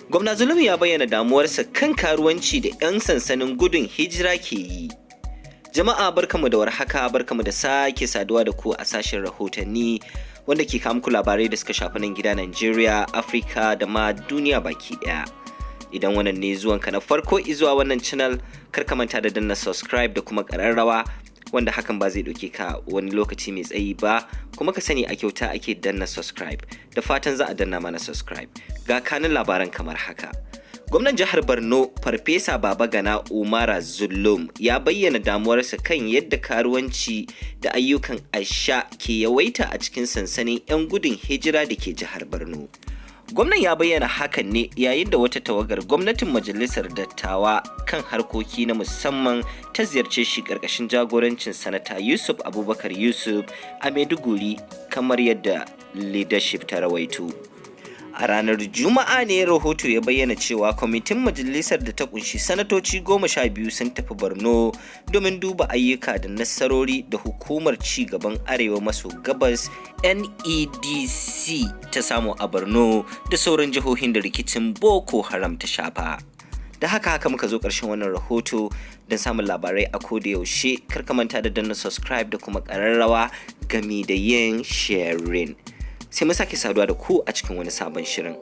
Gwamna Zulum ya bayyana damuwarsa kan karuwanci da 'yan sansanin gudun hijira ke yi. Jama'a barkamu da warhaka, barkamu da sake saduwa da ku a sashen rahotanni wanda ke kawo muku labarai da suka shafi nan gida Najeriya, Afirka da ma duniya baki daya. Idan wannan ne zuwanka na farko izuwa wannan channel, kar ka manta da danna subscribe da kuma ƙararrawa wanda hakan ba zai ɗauke ka wani lokaci mai tsayi ba, kuma ka sani a kyauta ake danna subscribe. Da fatan za a danna mana subscribe. Ga kanin labaran kamar haka. Gwamnan jihar Borno Farfesa Babagana Umara Zulum ya bayyana damuwarsa kan yadda karuwanci da ayyukan asha ke yawaita a cikin sansanin 'yan gudun hijira da ke jihar Borno. Gwamnan ya bayyana hakan ne yayin da wata tawagar gwamnatin majalisar dattawa kan harkoki na musamman ta ziyarce shi ƙarƙashin jagorancin sanata Yusuf Abubakar Yusuf a Maiduguri, kamar yadda leadership ta rawaito. A ranar Juma'a ne rahoto ya bayyana cewa kwamitin majalisar da ta kunshi sanatoci 12 sun tafi Borno domin duba ayyuka da nasarori da hukumar ci gaban arewa maso gabas NEDC ta samu a Borno da sauran jihohin da rikicin Boko Haram ta shafa. Da haka muka zo ƙarshen wannan rahoto. Don samun labarai a koda yaushe, kar ka manta da danna subscribe da kuma ƙararrawa gami da yin sharing. Sai mu sake saduwa da ku a cikin wani sabon shirin.